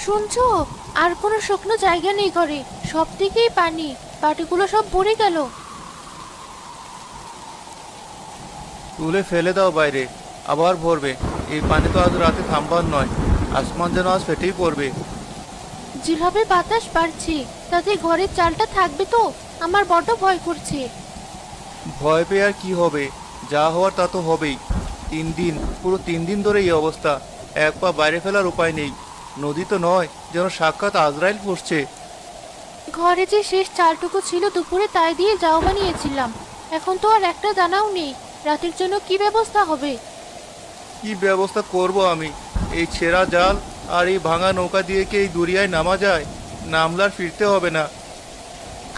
শুনছো? আর কোনো শুকনো জায়গা নেই ঘরে, সব দিকেই পানি। বাটিগুলো সব ভরে গেল। তুলে ফেলে দাও বাইরে, আবার ভরবে। এই পানি তো আজ রাতে থামবার নয়, আসমান যেন আজ ফেটেই পড়বে। যেভাবে বাতাস বাড়ছে তাতে ঘরের চালটা থাকবে তো? আমার বড্ড ভয় করছে। ভয় পেয়ে আর কি হবে, যা হওয়ার তা তো হবেই। 3 দিন, পুরো 3 দিন ধরে এই অবস্থা। এক পা বাইরে ফেলার উপায় নেই। নদী তো নয়, যেন সাক্ষাৎ আজরাইল পড়ছে। ঘরে যে শেষ চালটুকু ছিল দুপুরে তাই দিয়ে যাও বানিয়েছিলাম। এখন তো আর একটা দানাও নেই। রাতের জন্য কি ব্যবস্থা হবে? কি ব্যবস্থা করব আমি? এই ছেঁড়া জাল আর এই ভাঙা নৌকা দিয়ে কি এই দরিয়ায় নামা যায়? নামলার ফিরতে হবে না।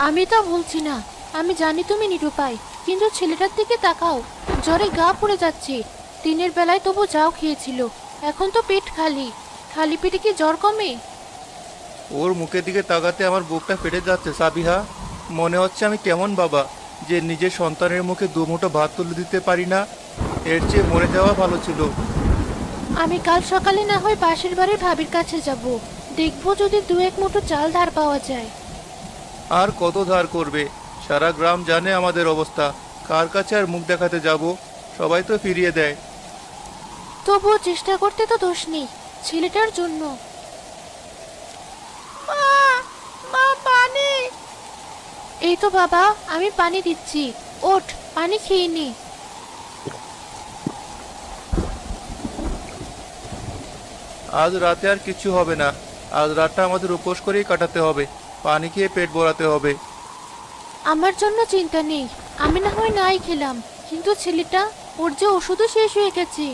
আমি তা বলছি না। আমি জানি তুমি নিরুপায়, কিন্তু ছেলেটার দিকে তাকাও। জ্বরে গা পুড়ে যাচ্ছে। দিনের বেলায় তবু যাও খেয়েছিল, এখন তো পেট খালি। খালি পেটে কি জ্বর কমে? ওর মুখের দিকে তাকাতে আমার বুকটা ফেটে যাচ্ছে সাবিহা। মনে হচ্ছে আমি কেমন বাবা, যে নিজের সন্তানের মুখে দুমুঠো ভাত তুলে দিতে পারি না। এর চেয়ে মরে যাওয়া ভালো ছিল। আমি কাল সকালে না হয় পাশের বাড়ির ভাবির কাছে যাব। দেখবো যদি 2-1 মুঠো চাল ধার পাওয়া যায়। আর কত ধার করবে? সারা গ্রাম জানে আমাদের অবস্থা। কার কাছে আর মুখ দেখাতে যাব? সবাই তো ফিরিয়ে দেয়। তবুও চেষ্টা করতে তো দোষ নেই, ছেলেটার জন্য। মা, মা, পানি! এই তো বাবা, আমি পানি দিচ্ছি। ওঠ, পানি খেয়ে নি। আজ রাতে আর কিছু হবে না। আজ রাতটা আমাদের উপোস করেই কাটাতে হবে। পানি খেয়ে পেট ভরাতে হবে। আমার জন্য চিন্তা নেই, আমি না হয় নাই খেলাম, কিন্তু ছেলেটা, ওর যে ওষুধও শেষ হয়ে গেছে।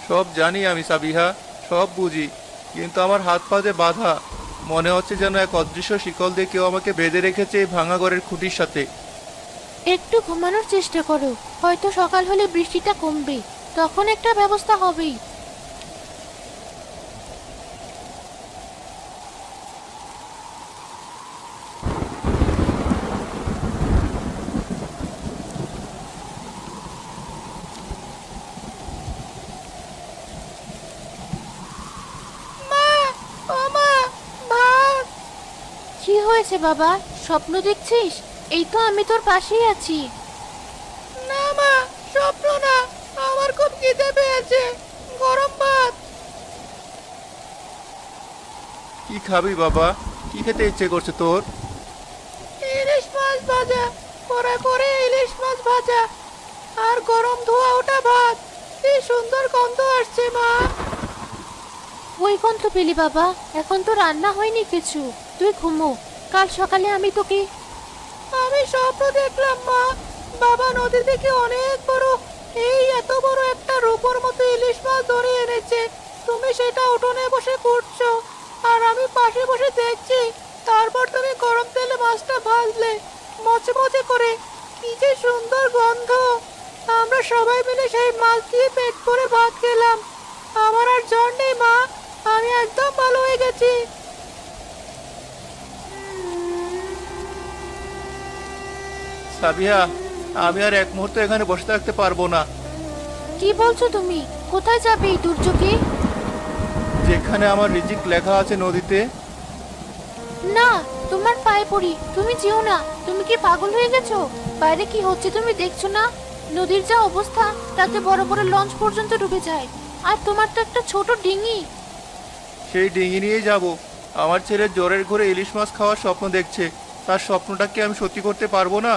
সব জানি আমি সাবিহা, সব বুঝি। কিন্তু আমার হাত পা যে বাঁধা। মনে হচ্ছে যেন এক অদৃশ্য শিকল দিয়ে কেউ আমাকে বেঁধে রেখেছে এই ভাঙা ঘরের খুঁটির সাথে। একটু ঘুমানোর চেষ্টা করো, হয়তো সকাল হলে বৃষ্টিটা কমবে, তখন একটা ব্যবস্থা হবেই। মা, ও মা, ভাত! কি হয়েছে বাবা, স্বপ্ন দেখছিস? এই তো আমি তোর পাশেই আছি। না মা, স্বপ্ন না, আমার খুব খিদে পেয়েছে। গরম ভাত। কি খাবি বাবা? কি খেতে ইচ্ছে করছে তোর? ইলিশ মাছ ভাজা, কড়া করে ইলিশ মাছ ভাজা, আর গরম ধোয়া ওঠা ভাত। কি সুন্দর গন্ধ আসছে মা। ওই গন্ধ পেলি বাবা? এখন তো রান্না হয়নি কিছু। তুই ঘুমো, কাল সকালে আমি তোকে। আমি স্বপ্ন দেখলাম মা, বাবা নদী থেকে অনেক বড়, এই এত বড় একটা রূপোর মতো ইলিশ মাছ ধরে এনেছে। তুমি সেটা উঠোনে বসে কুটছো, আর আমি পাশে বসে দেখছি। তারপর তুমি গরম তেলে মাছটা ভাজলে, মচমচে করে। কি যে সুন্দর গন্ধ! আমরা সবাই মিলে সেই মাছ দিয়ে পেট ভরে ভাত খেলাম। আমার আর জ্বর নেই মা, আমি একদম ভালো হয়ে গেছি। সাবিহা, আমি আর এক মুহূর্ত এখানে বসে থাকতে পারবো না। কি বলছো তুমি? কোথায় যাবে এই দুর্যোগে? যেখানে আমার রিজিক লেখা আছে নদীতে। না, তোমার পায়ে পড়ি, তুমি যেও না। তুমি কি পাগল হয়ে গেছো? বাইরে কি হচ্ছে তুমি দেখছো না? নদীর যা অবস্থা, তাতে বড় বড় লঞ্চ পর্যন্ত ডুবে যায়। আর তোমার তো একটা ছোট ডিঙি। সেই ডিঙি নিয়েই যাব। আমার ছেলে জ্বরের ঘরে ইলিশ মাছ খাওয়ার স্বপ্ন দেখছে। তার স্বপ্নটাকে আমি সত্যি করতে পারবো না।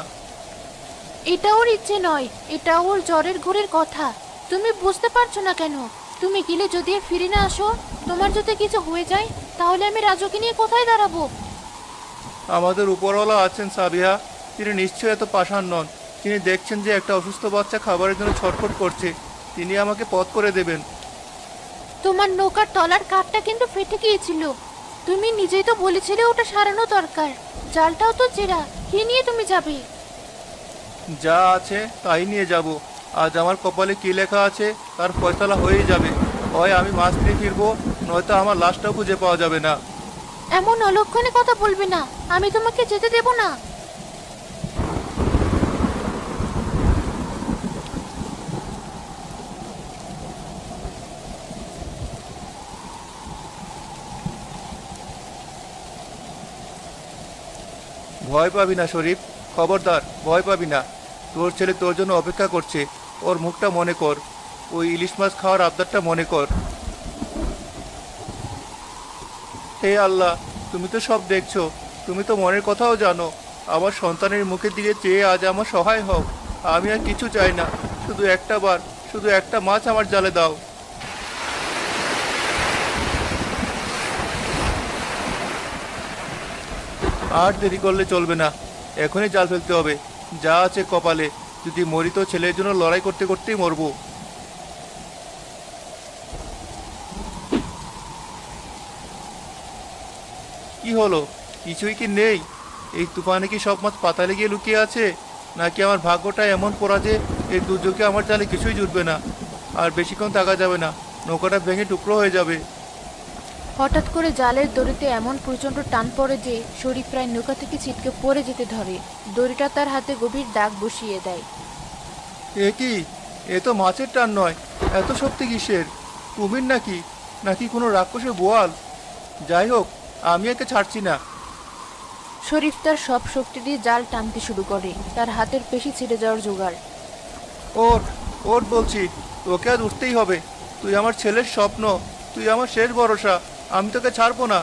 এটা ওর ইচ্ছে নয়, এটা ওর জ্বরের ঘোরের কথা। তুমি বুঝতে পারছো না কেন? তুমি গেলে যদি আর ফিরে না আসো, তোমার যদি কিছু হয়ে যায়, তাহলে আমি রাজুকে নিয়ে কোথায় দাঁড়াবো? আমাদের উপরওয়ালা আছেন সাবিহা, তিনি নিশ্চয়ই এত পাষাণ নন। তিনি দেখছেন যে একটা অসুস্থ বাচ্চা খাবারের জন্য ছটফট করছে। তিনি আমাকে পথ করে দেবেন। তোমার নৌকার তলার কাঠটা কিন্তু ফেটে গিয়েছিল। তুমি নিজেই তো বলেছিলে ওটা সারানো দরকার। জালটাও তো চেরা, কি নিয়ে তুমি যাবে? যা আছে তাই নিয়ে যাব। আজ আমার কপালে কি লেখা আছে তার ফয়সালা হয়েই যাবে। হয় আমি মাছ নিয়ে ফিরবো, নয়তো আমার লাশটাও খুঁজে পাওয়া যাবে না। এমন অলক্ষণে কথা বলবে না, আমি তোমাকে যেতে দেব না। ভয় পাবি না শরীফ, খবরদার ভয় পাবি না। তোর ছেলে তোর জন্য অপেক্ষা করছে, ওর মুখটা মনে কর, ওই ইলিশ মাছ খাওয়ার আবদারটা মনে কর। হে আল্লাহ, তুমি তো সব দেখছো, তুমি তো মনের কথাও জানো। আমার সন্তানের মুখের দিকে চেয়ে আজ আমার সহায় হও। আমি আর কিছু চাই না, শুধু একটা বার, শুধু একটা মাছ আমার জালে দাও। আর দেরি করলে চলবে না, এখনই জাল ফেলতে হবে। যা আছে কপালে, যদি মরি তো ছেলের জন্য লড়াই করতে করতেই মরবো। কি হলো, কিছুই কি নেই? এই তুফানে কি সব মাছ পাতালে গিয়ে লুকিয়ে আছে, নাকি আমার ভাগ্যটা এমন পোড়া যে এই দুর্যোগে আমার জালে কিছুই জুটবে না? আর বেশিক্ষণ থাকা যাবে না, নৌকাটা ভেঙে টুকরো হয়ে যাবে। হঠাৎ করে জালের দড়িতে এমন প্রচণ্ড টান পড়ে যে শরীফ প্রায় নৌকা থেকে ছিটকে পড়ে যেতে ধরে। দড়িটা তার হাতে গভীর দাগ বসিয়ে দেয়। এ কি, এ তো মাছের টান নয়, এত শক্তি কিসের? কুমির নাকি, নাকি কোনো রাক্ষসের বোয়াল? যাই হোক, আমি একে ছাড়ছি না। শরীফ তার সব শক্তি দিয়ে জাল টানতে শুরু করে, তার হাতের পেশি ছিঁড়ে যাওয়ার জোগাড়। ওঠ, ওঠ বলছি, তোকে আজ উঠতেই হবে। তুই আমার ছেলের স্বপ্ন, তুই আমার শেষ ভরসা, আমি তোকে ছাড়বো না।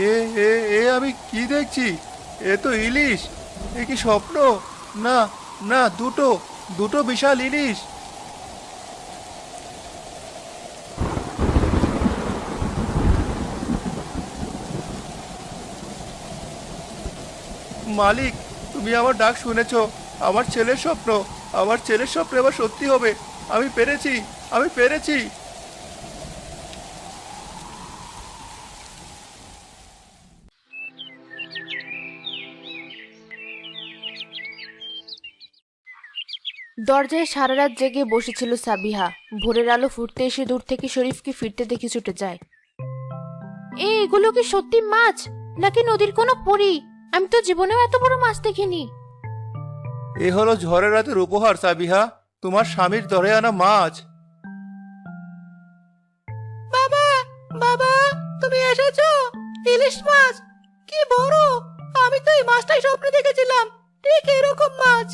এ এ এ আমি কি দেখছি? এ তো ইলিশ। এ কি স্বপ্ন? না, না, দুটো দুটো বিশাল ইলিশ। মালিক, তুমি আমার ডাক শুনেছো। আমার ছেলের স্বপ্ন, আমার ছেলের স্বপ্ন এবার সত্যি হবে। আমি পেরেছি, আমি পেরেছি। দরজায় সারা রাত জেগে বসেছিল সাবিহা। ভোরের আলো ফুটতে এসে দূর থেকে শরীফকে ফিরতে দেখে ছুটে যায়। এগুলো কি সত্যি মাছ, নাকি নদীর কোনো পরী? আমি তো জীবনেও এত বড় মাছ দেখিনি। এ হলো ঝড়ের রাতের উপহার সাবিহা, তোমার স্বামীর ধরে আনা মাছ। বাবা, বাবা, তুমি এসেছো? ইলিশ মাছ, কি বড়! আমি তো এই মাছটাই স্বপ্নে দেখেছিলাম, ঠিক এরকম মাছ।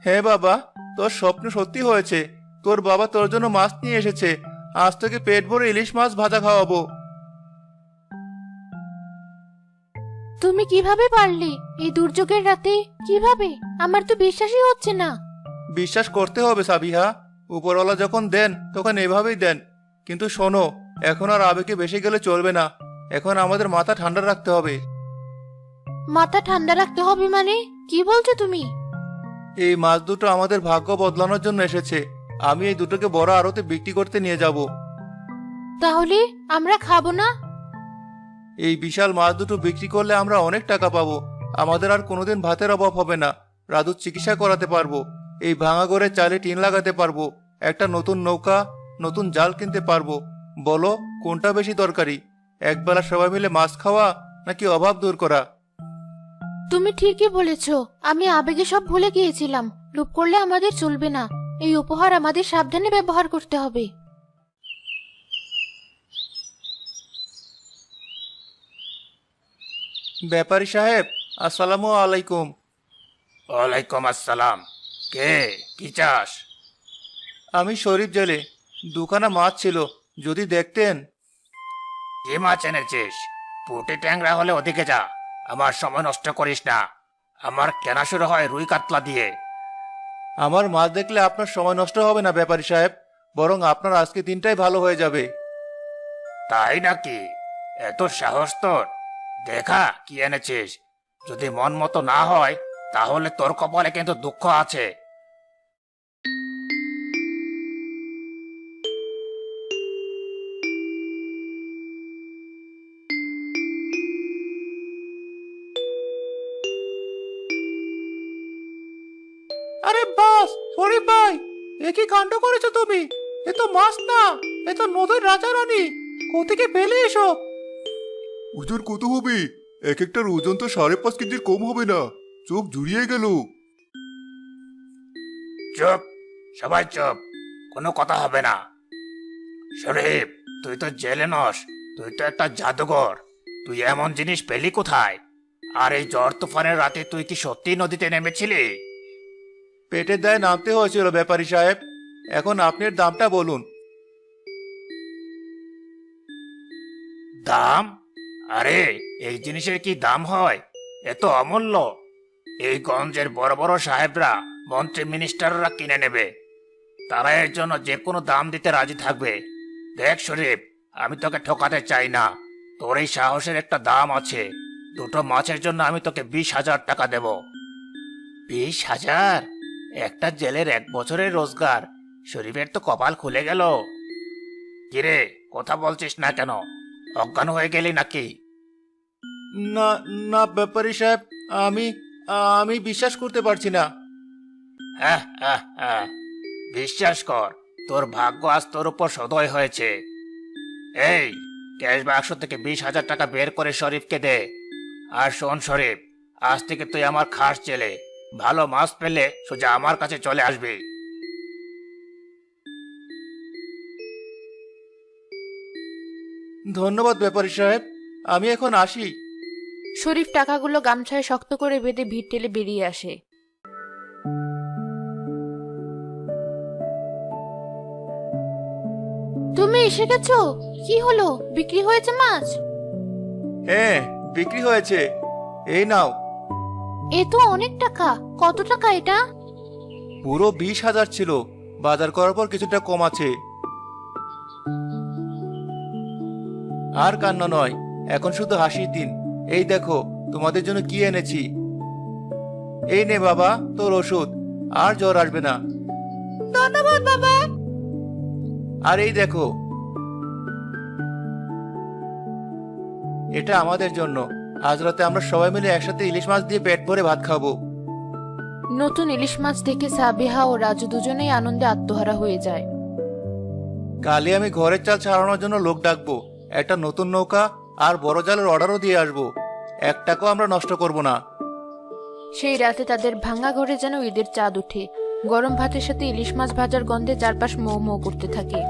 হ্যাঁ বাবা, তোর স্বপ্ন সত্যি হয়েছে। তোর বাবা তোর জন্য মাছ নিয়ে এসেছে। আজ তোকে পেট ভরে ইলিশ মাছ ভাজা খাওয়াবো। তুমি কিভাবে পারলে এই দুর্যোগের রাতে? কিভাবে? আমার তো বিশ্বাসই হচ্ছে না। বিশ্বাস করতে হবে সাবিহা, উপরওয়ালা যখন দেন তখন এভাবেই দেন। কিন্তু শোনো, এখন আর আবেগে বেশি গেলে চলবে না। এখন আমাদের মাথা ঠান্ডা রাখতে হবে। মাথা ঠান্ডা রাখতে হবে মানে? কি বলছো তুমি? এই মাছ দুটো আমাদের ভাগ্য বদলানোর জন্য এসেছে। আমি এই দুটোকে বড় আড়তে বিক্রি করতে নিয়ে যাব। তাহলে আমরা খাবো না? এই বিশাল মাছ দুটো বিক্রি করলে আমরা অনেক টাকা পাবো। আমাদের আর কোনোদিন ভাতের অভাব হবে না। রাজুর চিকিৎসা করাতে পারবো। এই ভাঙা ঘরে চালে টিন লাগাতে পারবো। একটা নতুন নৌকা, নতুন জাল কিনতে পারবো। বলো, কোনটা বেশি দরকারি? একবেলা সবাই মিলে মাছ খাওয়া, নাকি অভাব দূর করা? তুমি ঠিকই বলেছো। আমি আবেগে সব ভুলে গিয়েছিলাম। লোভ করলে আমাদের চলবে না। এই উপহার আমাদের সাবধানে ব্যবহার করতে হবে। ব্যাপারী সাহেব, আসসালামু আলাইকুম। ওয়ালাইকুম আসসালাম। কে, কি চাস? আমি শরীফ জেলে, দুখানা মাছ ছিল, যদি দেখতেন। কি মাছ এনেছিস? পুঁটি ট্যাংরা হলে ওদিকে যা, আমার সময় নষ্ট করিস না। আমার কেনা শুরু হয় রুই কাতলা দিয়ে। আমার মাছ দেখলে আপনার সময় নষ্ট হবে না ব্যাপারী সাহেব, বরং আপনার আজকে দিনটাই ভালো হয়ে যাবে। তাই নাকি? এত সাহস তোর! দেখা কি এনেছিস। যদি মন মতো না হয় তাহলে তোর কপালে কিন্তু দুঃখ আছে। আরে বাস, শরীফ ভাই, এ কি কাণ্ড করেছো তুমি? এ তো মাছ না, এ তো নদীর রাজা রানী। কোথেকে পেলে এসব? ওজন কত হবে? এক একটার ওজন তো 5.5 কেজির কম হবে না। চোখ জুড়িয়ে গেল। চুপ! সবাই চুপ, কোনো কথা হবে না। শরীফ, তুই তো জেলে নস, তুই তো একটা জাদুঘর। তুই এমন জিনিস পেলি কোথায়? আর এই ঝড় তুফানের রাতে তুই কি সত্যি নদীতে নেমেছিলি? পেটের দায়ে নামতে হয়েছিল ব্যাপারী সাহেব। এখন আপনার দামটা বলুন। দাম? আরে, এই জিনিসের কি দাম হয়? এত অমূল্য। এই গঞ্জের বড় বড় সাহেবরা, মন্ত্রী মিনিস্টাররা কিনে নেবে। তারা এর জন্য যে কোনো দাম দিতে রাজি থাকবে। দেখ শরীফ, আমি তোকে ঠকাতে চাই না। তোর এই সাহসের একটা দাম আছে। দুটো মাছের জন্য আমি তোকে 20,000 টাকা দেব। 20,000? একটা জেলের 1 বছরের রোজগার। শরীফের তো কপাল খুলে গেল। কিরে, কথা বলছিস না কেন? অজ্ঞান হয়ে গেলি নাকি? না না ব্যাপারী সাহেব, আমি আমি বিশ্বাস করতে পারছি না। হ্যাঁ হ্যাঁ হ্যাঁ, বিশ্বাস কর, তোর ভাগ্য আজ তোর উপর সদয় হয়েছে। এই, ক্যাশ বাক্স থেকে 20,000 টাকা বের করে শরীফকে দে। আর শোন শরীফ, আজ থেকে তুই আমার খাস ছেলে। ভালো মাছ পেলে সোজা আমার কাছে চলে আসবি। ধন্যবাদ ব্যাপারী সাহেব, আমি এখন আসি। শরীফ টাকাগুলো গামছায় শক্ত করে বেঁধে ভিড় ঠেলে বেরিয়ে আসে। তুমি এসে গেছো? কি হলো, বিক্রি হয়েছে মাছ? হ্যাঁ, বিক্রি হয়েছে। এই নাও। এ তো অনেক টাকা। কত টাকা এটা? পুরো 20,000 ছিল, বাজার করার পর কিছুটা কম আছে। আর কান্না নয়, এখন শুধু হাসির দিন। এই দেখো, তোমাদের জন্য কি এনেছি। এই নে বাবা, তোর ওষুধ। আর জ্বর আসবে না। ধন্যবাদ বাবা। আর এই দেখো, এটা আমাদের জন্য। আজ রাতে আমরা সবাই মিলে একসাথে ইলিশ মাছ দিয়ে পেট ভরে ভাত খাবো। নতুন ইলিশ মাছ দেখে সাবিহা ও রাজু দুজনেই আনন্দে আত্মহারা হয়ে যায়। কালে আমি ঘরের চাল ছাড়ানোর জন্য লোক ডাকবো, একটা নতুন নৌকা আর বড় জালের অর্ডারও দিয়ে আসবো। এক টাকাও আমরা নষ্ট করব না। সেই রাতে তাদের ভাঙা ঘরে যেন ঈদের চাঁদ ওঠে। গরম ভাতের সাথে ইলিশ মাছ ভাজার গন্ধে চারপাশ মৌ মৌ করতে থাকে।